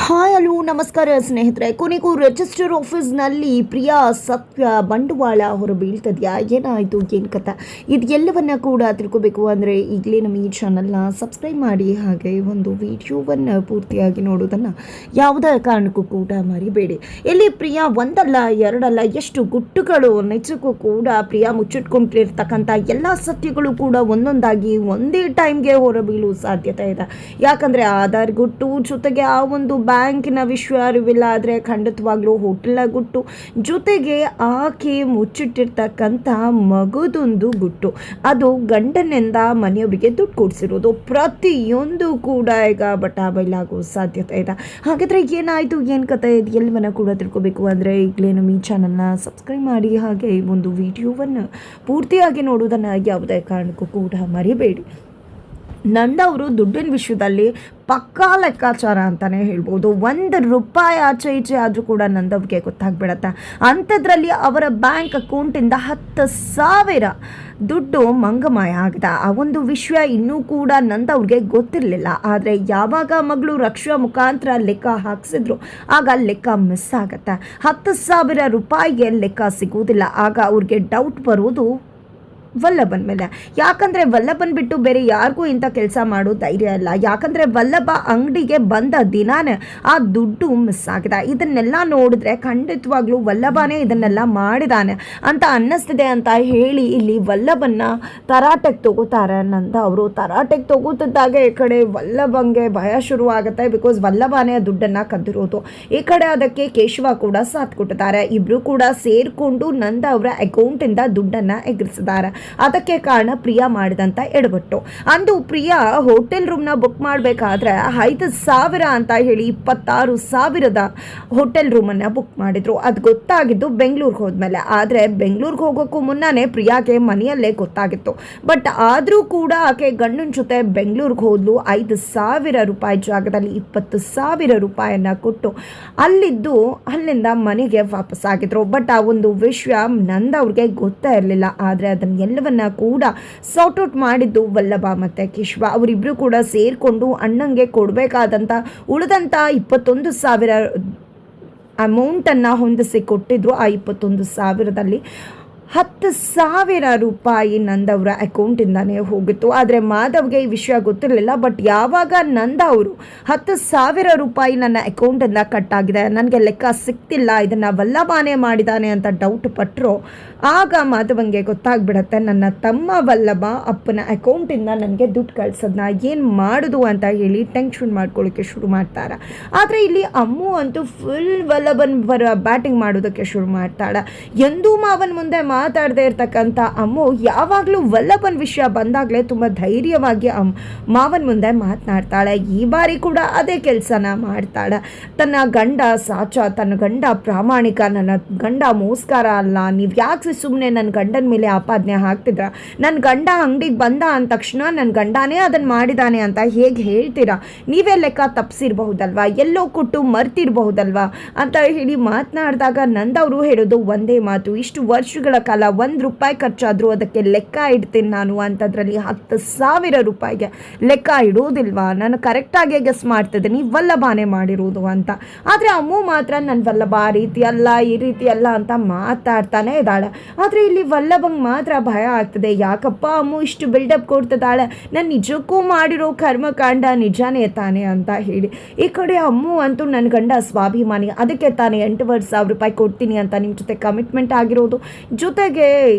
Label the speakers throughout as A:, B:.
A: Hi hello ನಮಸ್ಕಾರ ಸ್ನೇಹಿತರೆ. ಕೊನೆಗೂ ರಿಜಿಸ್ಟರ್ ಆಫೀಸ್ನಲ್ಲಿ ಪ್ರಿಯಾ ಸತ್ಯ ಬಂಡವಾಳ ಹೊರಬೀಳ್ತದೆಯಾ, ಏನಾಯಿತು, ಏನು ಕಥೆ, ಇದು ಎಲ್ಲವನ್ನ ಕೂಡ ತಿಳ್ಕೋಬೇಕು ಅಂದರೆ ಈಗಲೇ ನಮ್ಮ ಈ ಚಾನಲ್ನ ಸಬ್ಸ್ಕ್ರೈಬ್ ಮಾಡಿ, ಹಾಗೆ ಒಂದು ವಿಡಿಯೋವನ್ನು ಪೂರ್ತಿಯಾಗಿ ನೋಡೋದನ್ನು ಯಾವುದೇ ಕಾರಣಕ್ಕೂ ಕೂಡ ಮರಿಬೇಡಿ. ಇಲ್ಲಿ ಪ್ರಿಯಾ ಒಂದಲ್ಲ ಎರಡಲ್ಲ ಎಷ್ಟು ಗುಟ್ಟುಗಳು ನಿಜಕ್ಕೂ ಕೂಡ ಪ್ರಿಯಾ ಮುಚ್ಚಿಟ್ಕೊಂಡಿರ್ತಕ್ಕಂಥ ಎಲ್ಲ ಸತ್ಯಗಳು ಕೂಡ ಒಂದೊಂದಾಗಿ ಒಂದೇ ಟೈಮ್ಗೆ ಹೊರಬೀಳುವ ಸಾಧ್ಯತೆ ಇದೆ. ಯಾಕಂದರೆ ಆಧಾರ್ ಗುಟ್ಟು ಜೊತೆಗೆ ಆ ಒಂದು ಬ್ಯಾಂಕಿನ ವಿಷಯ ರಿವೀಲ್ ಆದರೆ ಖಂಡಿತವಾಗ್ಲೂ ಹೋಟೆಲ್ನ ಗುಟ್ಟು, ಜೊತೆಗೆ ಆಕೆ ಮುಚ್ಚಿಟ್ಟಿರ್ತಕ್ಕಂಥ ಮಗುದೊಂದು ಗುಟ್ಟು, ಅದು ಗಂಡನಿಂದ ಮನೆಯವರಿಗೆ ದುಡ್ಡು ಕೊಡಿಸಿರೋದು, ಪ್ರತಿಯೊಂದು ಕೂಡ ಈಗ ಬೈಲಾಗೋ ಸಾಧ್ಯತೆ ಇದೆ. ಹಾಗಾದರೆ ಏನಾಯಿತು, ಏನು ಕತೆ, ಇದು ಎಲ್ಲವನ್ನ ಕೂಡ ತಿಳ್ಕೊಬೇಕು ಅಂದರೆ ಈಗಲೇ ನಮ್ಮ ಈ ಚಾನಲ್ನ ಸಬ್ಸ್ಕ್ರೈಬ್ ಮಾಡಿ, ಹಾಗೆ ಈ ಒಂದು ವಿಡಿಯೋವನ್ನು ಪೂರ್ತಿಯಾಗಿ ನೋಡೋದನ್ನು ಯಾವುದೇ ಕಾರಣಕ್ಕೂ ಕೂಡ ಮರಿಬೇಡಿ. ನಂದವರು ದುಡ್ಡಿನ ವಿಷಯದಲ್ಲಿ ಪಕ್ಕಾ ಲೆಕ್ಕಾಚಾರ ಅಂತಲೇ ಹೇಳ್ಬೋದು. ₹1 ಆಚೆ ಈಚೆ ಆದರೂ ಕೂಡ ನಂದವ್ರಿಗೆ ಗೊತ್ತಾಗ್ಬಿಡತ್ತೆ. ಅಂಥದ್ರಲ್ಲಿ ಅವರ ಬ್ಯಾಂಕ್ ಅಕೌಂಟಿಂದ 10,000 ದುಡ್ಡು ಮಂಗಮಾಯ ಆಗಿದೆ. ಆ ಒಂದು ವಿಷಯ ಇನ್ನೂ ಕೂಡ ನಂದವ್ರಿಗೆ ಗೊತ್ತಿರಲಿಲ್ಲ. ಆದರೆ ಯಾವಾಗ ಮಗಳು ರಕ್ಷಾ ಮುಖಾಂತರ ಲೆಕ್ಕ ಹಾಕ್ಸಿದ್ರು ಆಗ ಲೆಕ್ಕ ಮಿಸ್ ಆಗುತ್ತೆ. ₹10,000 ಲೆಕ್ಕ ಸಿಗೋದಿಲ್ಲ. ಆಗ ಅವ್ರಿಗೆ ಡೌಟ್ ಬರೋದು ವಲ್ಲಭನ ಮೇಲೆ. ಯಾಕಂದರೆ ವಲ್ಲಭನ್ ಬಿಟ್ಟು ಬೇರೆ ಯಾರಿಗೂ ಇಂಥ ಕೆಲಸ ಮಾಡೋ ಧೈರ್ಯ ಇಲ್ಲ. ಯಾಕಂದರೆ ವಲ್ಲಭ ಅಂಗಡಿಗೆ ಬಂದ ದಿನಾನೇ ಆ ದುಡ್ಡು ಮಿಸ್ ಆಗಿದೆ. ಇದನ್ನೆಲ್ಲ ನೋಡಿದ್ರೆ ಖಂಡಿತವಾಗ್ಲೂ ವಲ್ಲಭನೇ ಇದನ್ನೆಲ್ಲ ಮಾಡಿದಾನೆ ಅಂತ ಅನ್ನಿಸ್ತಿದೆ ಅಂತ ಹೇಳಿ ಇಲ್ಲಿ ವಲ್ಲಭನ್ನ ತರಾಟೆಗೆ ತಗೋತಾರೆ ನಂದ ಅವರು. ತರಾಟೆಗೆ ತಗೋತಿದ್ದಾಗ ಈ ಕಡೆ ವಲ್ಲಭಂಗೆ ಭಯ ಶುರುವಾಗುತ್ತೆ. ಬಿಕಾಸ್ ವಲ್ಲಭನೇ ದುಡ್ಡನ್ನು ಕದ್ದಿರೋದು. ಈ ಕಡೆ ಅದಕ್ಕೆ ಕೇಶವ ಕೂಡ ಸಾಥ್ ಕೊಟ್ಟಿದ್ದಾರೆ. ಇಬ್ಬರು ಕೂಡ ಸೇರಿಕೊಂಡು ನಂದ ಅವರ ಅಕೌಂಟಿಂದ ದುಡ್ಡನ್ನು ಎಗರಿಸಿದ್ದಾರೆ. ಅದಕ್ಕೆ ಕಾರಣ ಪ್ರಿಯಾ ಮಾಡಿದಂಥ ಎಡವಟ್ಟು. ಅಂದು ಪ್ರಿಯಾ ಹೋಟೆಲ್ ರೂಮ್ನ ಬುಕ್ ಮಾಡಬೇಕಾದ್ರೆ 5,000 ಅಂತ ಹೇಳಿ 26,000ದ ಹೋಟೆಲ್ ರೂಮನ್ನು ಬುಕ್ ಮಾಡಿದ್ರು. ಅದು ಗೊತ್ತಾಗಿದ್ದು ಬೆಂಗಳೂರಿಗೆ ಹೋದ್ಮೇಲೆ. ಆದರೆ ಬೆಂಗಳೂರಿಗೆ ಹೋಗೋಕ್ಕೂ ಮುನ್ನನೇ ಪ್ರಿಯಾಗೆ ಮನೆಯಲ್ಲೇ ಗೊತ್ತಾಗಿತ್ತು. ಬಟ್ ಆದರೂ ಕೂಡ ಆಕೆ ಗಂಡನ ಜೊತೆ ಬೆಂಗಳೂರಿಗೆ ಹೋದ್ಲು. ₹5,000 ಜಾಗದಲ್ಲಿ ₹20,000 ಕೊಟ್ಟು ಅಲ್ಲಿಂದ ಮನೆಗೆ ವಾಪಸ್ಸಾಗಿದ್ರು. ಬಟ್ ಆ ಒಂದು ವಿಷಯ ನಂದವ್ರಿಗೆ ಗೊತ್ತೇ ಇರಲಿಲ್ಲ. ಆದರೆ ಅದನ್ನು ಎಲ್ಲವನ್ನ ಕೂಡ ಸಾರ್ಟ್ ಔಟ್ ಮಾಡಿದ್ದು ವಲ್ಲಭ ಮತ್ತು ಕೇಶವ. ಅವರಿಬ್ಬರು ಕೂಡ ಸೇರಿಕೊಂಡು ಅಣ್ಣಂಗೆ ಕೊಡಬೇಕಾದಂಥ ಉಳಿದಂಥ 21,000 ಅಮೌಂಟನ್ನು ಹೊಂದಿಸಿ ಕೊಟ್ಟಿದ್ರು. ಆ 21,000ದಲ್ಲಿ ₹10,000 ನಂದವರ ಅಕೌಂಟಿಂದಾನೇ ಹೋಗಿತ್ತು. ಆದರೆ ಮಾಧವ್ಗೆ ಈ ವಿಷಯ ಗೊತ್ತಿರಲಿಲ್ಲ. ಬಟ್ ಯಾವಾಗ ನಂದ ಅವರು ₹10,000 ನನ್ನ ಅಕೌಂಟಿಂದ ಕಟ್ ಆಗಿದೆ, ನನಗೆ ಲೆಕ್ಕ ಸಿಗ್ತಿಲ್ಲ, ಇದನ್ನು ವಲ್ಲಭಾನೇ ಮಾಡಿದ್ದಾನೆ ಅಂತ ಡೌಟ್ ಪಟ್ಟರು, ಆಗ ಮಾಧವಂಗೆ ಗೊತ್ತಾಗ್ಬಿಡತ್ತೆ ನನ್ನ ತಮ್ಮ ವಲ್ಲಭ ಅಪ್ಪನ ಅಕೌಂಟಿಂದ ನನಗೆ ದುಡ್ಡು ಕಳ್ಸೋದನ್ನ ಏನು ಮಾಡೋದು ಅಂತ ಹೇಳಿ ಟೆನ್ಷನ್ ಮಾಡ್ಕೊಳ್ಳೋಕ್ಕೆ ಶುರು ಮಾಡ್ತಾರೆ. ಆದರೆ ಇಲ್ಲಿ ಅಮ್ಮು ಅಂತೂ ಫುಲ್ ವಲ್ಲಭನ್ ಬ್ಯಾಟಿಂಗ್ ಮಾಡೋದಕ್ಕೆ ಶುರು ಮಾಡ್ತಾಳೆ. ಎಂದೂ ಮಾವನ ಮುಂದೆ ಮಾತಾಡದೇ ಇರ್ತಕ್ಕಂಥ ಅಮ್ಮು ಯಾವಾಗಲೂ ವಲ್ಲಭನ್ ವಿಷಯ ಬಂದಾಗಲೇ ತುಂಬ ಧೈರ್ಯವಾಗಿ ಮಾವನ ಮುಂದೆ ಮಾತನಾಡ್ತಾಳೆ. ಈ ಬಾರಿ ಕೂಡ ಅದೇ ಕೆಲಸನ ಮಾಡ್ತಾಳೆ. ತನ್ನ ಗಂಡ ಸಾಚ, ತನ್ನ ಗಂಡ ಪ್ರಾಮಾಣಿಕ, ನನ್ನ ಗಂಡ ಮೋಸ್ಕಾರ ಅಲ್ಲ, ನೀವು ಯಾಕೆ ಸುಮ್ಮನೆ ನನ್ನ ಗಂಡನ ಮೇಲೆ ಆಪಾದನೆ ಹಾಕ್ತಿದ್ರ, ನನ್ನ ಗಂಡ ಅಂಗಡಿಗೆ ಬಂದ ಅಂದ ತಕ್ಷಣ ನನ್ನ ಗಂಡನೇ ಅದನ್ನು ಮಾಡಿದಾನೆ ಅಂತ ಹೇಗೆ ಹೇಳ್ತೀರಾ, ನೀವೇ ಲೆಕ್ಕ ತಪ್ಪಿಸಿರ್ಬಹುದಲ್ವಾ, ಎಲ್ಲೋ ಕೊಟ್ಟು ಮರ್ತಿರ್ಬಹುದಲ್ವಾ ಅಂತ ಹೇಳಿ ಮಾತನಾಡಿದಾಗ ನಂದವರು ಹೇಳೋದು ಒಂದೇ ಮಾತು, ಇಷ್ಟು ವರ್ಷಗಳ ಕಾಲ ₹1 ಖರ್ಚಾದರೂ ಅದಕ್ಕೆ ಲೆಕ್ಕ ಇಡ್ತೀನಿ ನಾನು ಅಂತದ್ರಲ್ಲಿ ₹10,000 ಲೆಕ್ಕ ಇಡೋದಿಲ್ವಾ, ನಾನು ಕರೆಕ್ಟಾಗಿ ಗೆಸ್ ಮಾಡ್ತಿದ್ದೀನಿ ವಲ್ಲಭಾನೇ ಮಾಡಿರೋದು ಅಂತ. ಆದರೆ ಅಮ್ಮು ಮಾತ್ರ ನನ್ನ ವಲ್ಲಭ ಆ ರೀತಿ ಅಲ್ಲ, ಈ ರೀತಿ ಅಲ್ಲ ಅಂತ ಮಾತಾಡ್ತಾನೆ ಇದ್ದಾಳೆ. ಆದರೆ ಇಲ್ಲಿ ವಲ್ಲಭಂಗೆ ಮಾತ್ರ ಭಯ ಆಗ್ತದೆ. ಯಾಕಪ್ಪ ಅಮ್ಮು ಇಷ್ಟು ಬಿಲ್ಡಪ್ ಕೊಡ್ತಿದ್ದಾಳೆ, ನಾನು ನಿಜಕ್ಕೂ ಮಾಡಿರೋ ಕರ್ಮಕಾಂಡ ನಿಜಾನೇ ತಾನೆ ಅಂತ ಹೇಳಿ. ಈ ಕಡೆ ಅಮ್ಮು ಅಂತೂ ನನ್ನ ಗಂಡ ಸ್ವಾಭಿಮಾನಿ, ಅದಕ್ಕೆ ತಾನೇ ₹8,500 ಕೊಡ್ತೀನಿ ಅಂತ ನಿಮ್ಮ ಜೊತೆ ಕಮಿಟ್ಮೆಂಟ್ ಆಗಿರೋದು, ಜೊತೆಗೆ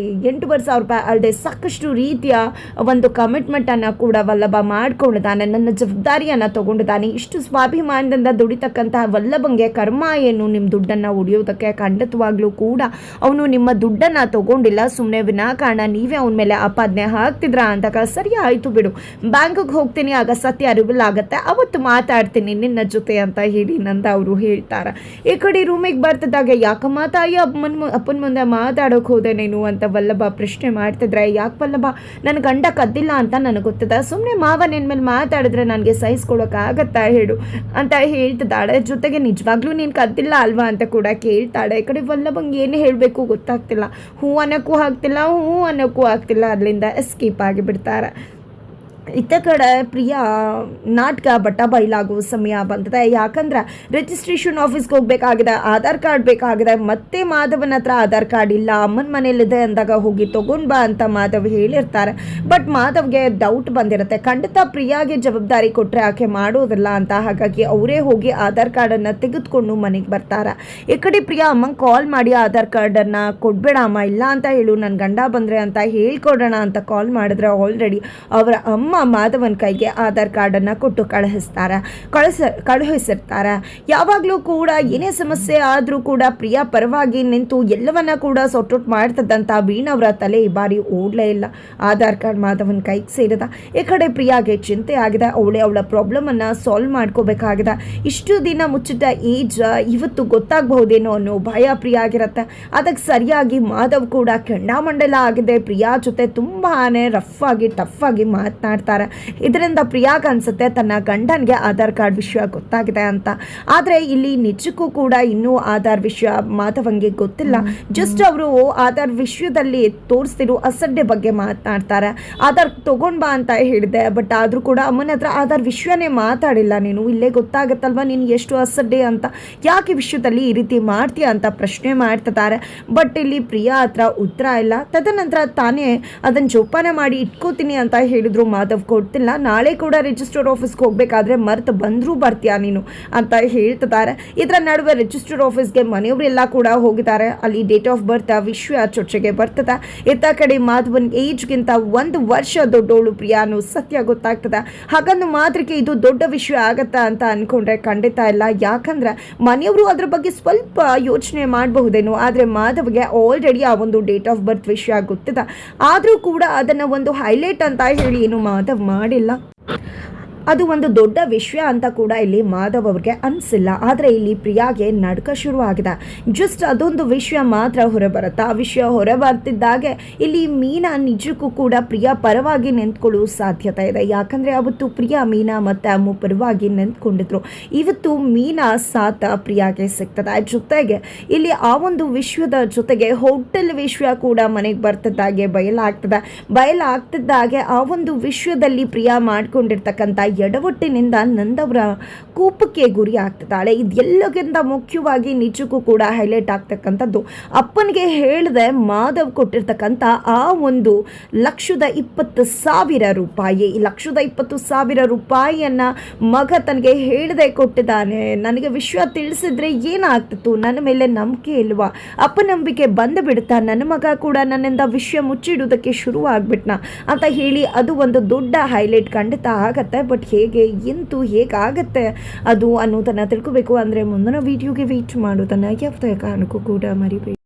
A: ₹8,500 ಅಲ್ಲದೆ ಸಾಕಷ್ಟು ರೀತಿಯ ಒಂದು ಕಮಿಟ್ಮೆಂಟನ್ನು ಕೂಡ ವಲ್ಲಭ ಮಾಡ್ಕೊಂಡಿದ್ದಾನೆ, ನನ್ನ ಜವಾಬ್ದಾರಿಯನ್ನು ತಗೊಂಡಿದ್ದಾನೆ. ಇಷ್ಟು ಸ್ವಾಭಿಮಾನದಿಂದ ದುಡಿತಕ್ಕಂತಹ ವಲ್ಲಭಂಗೆ ಕರ್ಮ ಏನು ನಿಮ್ಮ ದುಡ್ಡನ್ನು ಉಳಿಯೋದಕ್ಕೆ? ಖಂಡಿತವಾಗ್ಲೂ ಕೂಡ ಅವನು ನಿಮ್ಮ ದುಡ್ಡನ್ನು ತಗೊಂಡಿಲ್ಲ, ಸುಮ್ಮನೆ ವಿನಾಕಾರಣ ನೀವೇ ಅವನ ಮೇಲೆ ಆಪಾದನೆ ಹಾಕ್ತಿದ್ರಾ ಅಂದಾಗ ಸರಿ ಆಯಿತು ಬಿಡು, ಬ್ಯಾಂಕಿಗೆ ಹೋಗ್ತೀನಿ, ಆಗ ಸತ್ಯ ರಿವೀಲ್ ಆಗುತ್ತೆ, ಅವತ್ತು ಮಾತಾಡ್ತೀನಿ ನಿನ್ನ ಜೊತೆ ಅಂತ ಹೇಳಿ ನಂದ ಅವರು ಹೇಳ್ತಾರೆ. ಈ ಕಡೆ ರೂಮಿಗೆ ಬರ್ತಿದ್ದಾಗ ಯಾಕಮ್ಮ ತಾಯಿ ಅಪ್ಪನ ಮುಂದೆ ಮಾತಾಡೋಕೆ ಹೋದೆ ನೀನು ಅಂತ ವಲ್ಲಭ ಪ್ರಶ್ನೆ ಮಾಡ್ತಿದ್ರೆ. ಯಾಕೆ ವಲ್ಲಭ, ನನ್ನ ಗಂಡ ಕದ್ದಿಲ್ಲ ಅಂತ ನನಗೆ ಗೊತ್ತಿದೆ, ಸುಮ್ಮನೆ ಮಾವ ನಿನ್ನ ಮೇಲೆ ಮಾತಾಡಿದ್ರೆ ನನಗೆ ಸಹಿಸ್ಕೊಳೋಕ್ಕಾಗತ್ತಾ ಹೇಳು ಅಂತ ಹೇಳ್ತಿದ್ದಾಳೆ. ಜೊತೆಗೆ ನಿಜವಾಗ್ಲೂ ನೀನು ಕದ್ದಿಲ್ಲ ಅಲ್ವಾ ಅಂತ ಕೂಡ ಕೇಳ್ತಾಳೆ. ಈ ಕಡೆ ವಲ್ಲಭಂಗೆ ಏನು ಹೇಳಬೇಕು ಗೊತ್ತಾಗ್ತಿಲ್ಲ, ಹೂ ಅನ್ನೋಕ್ಕೂ ಆಗ್ತಿಲ್ಲ, ಅಲ್ಲಿಂದ ಎಸ್ಕೇಪ್ ಆಗಿಬಿಡ್ತಾರೆ. ಇತ್ತ ಕಡೆ ಪ್ರಿಯಾ ನಾಟಕ ಬಟ್ಟ ಬಯಲಾಗೋ ಸಮಯ ಬಂದಿದೆ. ಯಾಕಂದ್ರೆ ರಿಜಿಸ್ಟ್ರೇಷನ್ ಆಫೀಸ್ಗೆ ಹೋಗ್ಬೇಕಾಗಿದೆ, ಆಧಾರ್ ಕಾರ್ಡ್ ಬೇಕಾಗಿದೆ. ಮತ್ತೆ ಮಾಧವನ ಹತ್ರ ಆಧಾರ್ ಕಾರ್ಡ್ ಇಲ್ಲ, ಅಮ್ಮನ ಮನೇಲಿದೆ ಅಂದಾಗ ಹೋಗಿ ತಗೊಂಡ್ ಬಾ ಅಂತ ಮಾಧವ್ ಹೇಳಿರ್ತಾರೆ. ಬಟ್ ಮಾಧವ್ಗೆ ಡೌಟ್ ಬಂದಿರುತ್ತೆ, ಖಂಡಿತ ಪ್ರಿಯಾಗೆ ಜವಾಬ್ದಾರಿ ಕೊಟ್ಟರೆ ಆಕೆ ಮಾಡೋದಿಲ್ಲ ಅಂತ. ಹಾಗಾಗಿ ಅವರೇ ಹೋಗಿ ಆಧಾರ್ ಕಾರ್ಡನ್ನು ತೆಗೆದುಕೊಂಡು ಮನೆಗೆ ಬರ್ತಾರೆ. ಈ ಕಡೆ ಪ್ರಿಯಾ ಅಮ್ಮಂಗೆ ಕಾಲ್ ಮಾಡಿ ಆಧಾರ್ ಕಾರ್ಡನ್ನು ಕೊಡಬೇಡ ಅಮ್ಮ, ಇಲ್ಲ ಅಂತ ಹೇಳು, ನನ್ನ ಗಂಡ ಬಂದರೆ ಅಂತ ಹೇಳ್ಕೊಡೋಣ ಅಂತ ಕಾಲ್ ಮಾಡಿದ್ರೆ ಆಲ್ರೆಡಿ ಅವರ ಅಮ್ಮ ಮಾಧವನ್ ಕೈಗೆ ಆಧಾರ್ ಕಾರ್ಡನ್ನು ಕೊಟ್ಟು ಕಳುಹಿಸಿರ್ತಾರೆ. ಯಾವಾಗಲೂ ಕೂಡ ಏನೇ ಸಮಸ್ಯೆ ಆದರೂ ಕೂಡ ಪ್ರಿಯಾ ಪರವಾಗಿ ನಿಂತು ಎಲ್ಲವನ್ನ ಕೂಡ ಸಾರ್ಟ್ ಔಟ್ ಮಾಡ್ತದಂತ ವೀಣವರ ತಲೆ ಈ ಬಾರಿ ಓಡಲೇ ಇಲ್ಲ. ಆಧಾರ್ ಕಾರ್ಡ್ ಮಾಧವನ್ ಕೈಗೆ ಸೇರಿದ. ಈ ಕಡೆ ಪ್ರಿಯಾಗೆ ಚಿಂತೆ ಆಗಿದೆ, ಅವಳ ಪ್ರಾಬ್ಲಮನ್ನು ಸಾಲ್ವ್ ಮಾಡ್ಕೋಬೇಕಾಗಿದೆ. ಇಷ್ಟು ದಿನ ಮುಚ್ಚಿದ ಏಜ್ ಇವತ್ತು ಗೊತ್ತಾಗಬಹುದೇನೋ ಅನ್ನೋ ಭಯ ಪ್ರಿಯಾ ಆಗಿರುತ್ತೆ. ಅದಕ್ಕೆ ಸರಿಯಾಗಿ ಮಾಧವ್ ಕೂಡ ಕೆಂಡಾಮಂಡಲ ಆಗಿದೆ. ಪ್ರಿಯಾ ಜೊತೆ ತುಂಬಾ ರಫ್ ಆಗಿ ಟಫ್ ಆಗಿ ಮಾತನಾಡ್ತಾರೆ. ಇದರಿಂದ ಪ್ರಿಯಾಗ ಅನ್ಸುತ್ತೆ ತನ್ನ ಗಂಡನಿಗೆ ಆಧಾರ್ ಕಾರ್ಡ್ ವಿಷಯ ಗೊತ್ತಾಗಿದೆ ಅಂತ. ಆದರೆ ಇಲ್ಲಿ ನಿಜಕ್ಕೂ ಕೂಡ ಇನ್ನೂ ಆಧಾರ್ ವಿಷಯ ಮಾಧವಂಗೆ ಗೊತ್ತಿಲ್ಲ. ಜಸ್ಟ್ ಅವರು ಆಧಾರ್ ವಿಷಯದಲ್ಲಿ ತೋರಿಸ್ತಿರೋ ಅಸಡ್ಡೆ ಬಗ್ಗೆ ಮಾತನಾಡ್ತಾರೆ. ಆಧಾರ್ ತಗೊಂಡ್ ಬಾ ಅಂತ ಹೇಳಿದೆ, ಬಟ್ ಆದರೂ ಕೂಡ ಅಮ್ಮನ ಹತ್ರ ಆಧಾರ್ ವಿಷಯನೇ ಮಾತಾಡಿಲ್ಲ. ನೀನು ಇಲ್ಲೇ ಗೊತ್ತಾಗುತ್ತಲ್ವ ನೀನು ಎಷ್ಟು ಅಸಡ್ಡೆ ಅಂತ, ಯಾಕೆ ವಿಷಯದಲ್ಲಿ ಈ ರೀತಿ ಮಾಡ್ತೀಯ ಅಂತ ಪ್ರಶ್ನೆ ಮಾಡ್ತಿದ್ದಾರೆ. ಬಟ್ ಇಲ್ಲಿ ಪ್ರಿಯಾ ಹತ್ರ ಉತ್ತರ ಇಲ್ಲ. ತದನಂತರ ತಾನೇ ಅದನ್ನು ಜೋಪಾನ ಮಾಡಿ ಇಟ್ಕೋತೀನಿ ಅಂತ ಹೇಳಿದ್ರು ಮಾಧವ್ ಕೊಡ್ತಿಲ್ಲ. ನಾಳೆ ಕೂಡ ರಿಜಿಸ್ಟರ್ ಆಫೀಸ್ಗೆ ಹೋಗ್ಬೇಕಾದ್ರೆ ಮರ್ತು ಬಂದರೂ ಬರ್ತೀಯಾ ನೀನು ಅಂತ ಹೇಳ್ತಿದ್ದಾರೆ. ಇದರ ನಡುವೆ ರಿಜಿಸ್ಟರ್ ಆಫೀಸ್ಗೆ ಮನೆಯವರೆಲ್ಲ ಕೂಡ ಹೋಗಿದ್ದಾರೆ. ಅಲ್ಲಿ ಡೇಟ್ ಆಫ್ ಬರ್ತ್ ವಿಷಯ ಚರ್ಚೆಗೆ ಬರ್ತದೆ. ಇತ್ತ ಕಡೆ ಮಾಧವನ್ ಏಜ್ಗಿಂತ 1 ವರ್ಷ ದೊಡ್ಡೋಳು ಪ್ರಿಯಾನು ಸತ್ಯ ಗೊತ್ತಾಗ್ತದೆ. ಹಾಗಂದು ಮಾತ್ರಕ್ಕೆ ಇದು ದೊಡ್ಡ ವಿಷಯ ಆಗತ್ತಾ ಅಂತ ಅನ್ಕೊಂಡ್ರೆ ಖಂಡಿತ ಇಲ್ಲ. ಯಾಕಂದ್ರೆ ಮನೆಯವರು ಅದ್ರ ಬಗ್ಗೆ ಸ್ವಲ್ಪ ಯೋಚನೆ ಮಾಡಬಹುದೇನೋ, ಆದರೆ ಮಾಧವ್ಗೆ ಆಲ್ರೆಡಿ ಆ ಒಂದು ಡೇಟ್ ಆಫ್ ಬರ್ತ್ ವಿಷಯ ಗೊತ್ತಿದೆ. ಆದರೂ ಕೂಡ ಅದನ್ನು ಒಂದು ಹೈಲೈಟ್ ಅಂತ ಹೇಳಿ ಏನು ಮಾಧವ್ ಮಾಡಿಲ್ಲ. ಅದು ಒಂದು ದೊಡ್ಡ ವಿಷಯ ಅಂತ ಕೂಡ ಇಲ್ಲಿ ಮಾಧವ್ ಅವ್ರಿಗೆ ಅನಿಸಿಲ್ಲ. ಆದರೆ ಇಲ್ಲಿ ಪ್ರಿಯಾಗೆ ನಡ್ಕ ಶುರುವಾಗಿದೆ. ಜಸ್ಟ್ ಅದೊಂದು ವಿಷಯ ಮಾತ್ರ ಹೊರಬರುತ್ತೆ. ಆ ವಿಷಯ ಹೊರಬರ್ತಿದ್ದಾಗೆ ಇಲ್ಲಿ ಮೀನಾ ನಿಜಕ್ಕೂ ಕೂಡ ಪ್ರಿಯಾ ಪರವಾಗಿ ನಿಂತ್ಕೊಳ್ಳೋ ಸಾಧ್ಯತೆ ಇದೆ. ಯಾಕಂದರೆ ಅವತ್ತು ಪ್ರಿಯಾ ಮೀನಾ ಮತ್ತು ಅಮ್ಮು ಪರವಾಗಿ ನಿಂತ್ಕೊಂಡಿದ್ರು. ಇವತ್ತು ಮೀನಾ ಸಾಥ ಪ್ರಿಯಾಗೆ ಸಿಗ್ತದೆ. ಜೊತೆಗೆ ಇಲ್ಲಿ ಆ ಒಂದು ವಿಷಯದ ಜೊತೆಗೆ ಹೋಟೆಲ್ ವಿಷಯ ಕೂಡ ಮನೆಗೆ ಬರ್ತಿದ್ದಾಗೆ ಬಯಲಾಗ್ತಿದ್ದಾಗೆ ಆ ಒಂದು ವಿಷಯದಲ್ಲಿ ಪ್ರಿಯಾ ಮಾಡ್ಕೊಂಡಿರ್ತಕ್ಕಂಥ ಎಡವಟ್ಟಿನಿಂದ ನಂದವರ ಕೋಪಕ್ಕೆ ಗುರಿ ಆಗ್ತಿದ್ದಾಳೆ. ಇದೆಲ್ಲಕ್ಕಿಂತ ಮುಖ್ಯವಾಗಿ ನಿಜಕ್ಕೂ ಕೂಡ ಹೈಲೈಟ್ ಆಗ್ತಕ್ಕಂಥದ್ದು ಅಪ್ಪನಿಗೆ ಹೇಳಿದೆ ಮಾಧವ್ ಕೊಟ್ಟಿರ್ತಕ್ಕಂಥ ಆ ಒಂದು 1,20,000 ರೂಪಾಯಿ. ಈ 1,20,000 ರೂಪಾಯಿಯನ್ನು ಮಗ ತನಗೆ ಹೇಳದೆ ಕೊಟ್ಟಿದ್ದಾನೆ. ನನಗೆ ವಿಷಯ ತಿಳಿಸಿದ್ರೆ ಏನಾಗ್ತಿತ್ತು, ನನ್ನ ಮೇಲೆ ನಂಬಿಕೆ ಇಲ್ವಾ, ಅಪನಂಬಿಕೆ ಬಂದು ಬಿಡುತ್ತಾ, ನನ್ನ ಮಗ ಕೂಡ ನನ್ನಿಂದ ವಿಷಯ ಮುಚ್ಚಿಡುವುದಕ್ಕೆ ಶುರು ಆಗ್ಬಿಟ್ನಾ ಅಂತ ಹೇಳಿ ಅದು ಒಂದು ದೊಡ್ಡ ಹೈಲೈಟ್ ಖಂಡಿತ ಆಗತ್ತೆ. ಬಟ್ ಹೇಗೆ ಎಂತೂ ಹೇಗಾಗತ್ತೆ ಅದು ಅನ್ನೋದನ್ನು ತಿಳ್ಕೋಬೇಕು ಅಂದರೆ ಮುಂದಿನ ವಿಡಿಯೋಗೆ ವೇಟ್ ಮಾಡೋದನ್ನು ಯಾವುದೇ ಕಾರಣಕ್ಕೂ ಕೂಡ ಮರಿಬೇಡಿ.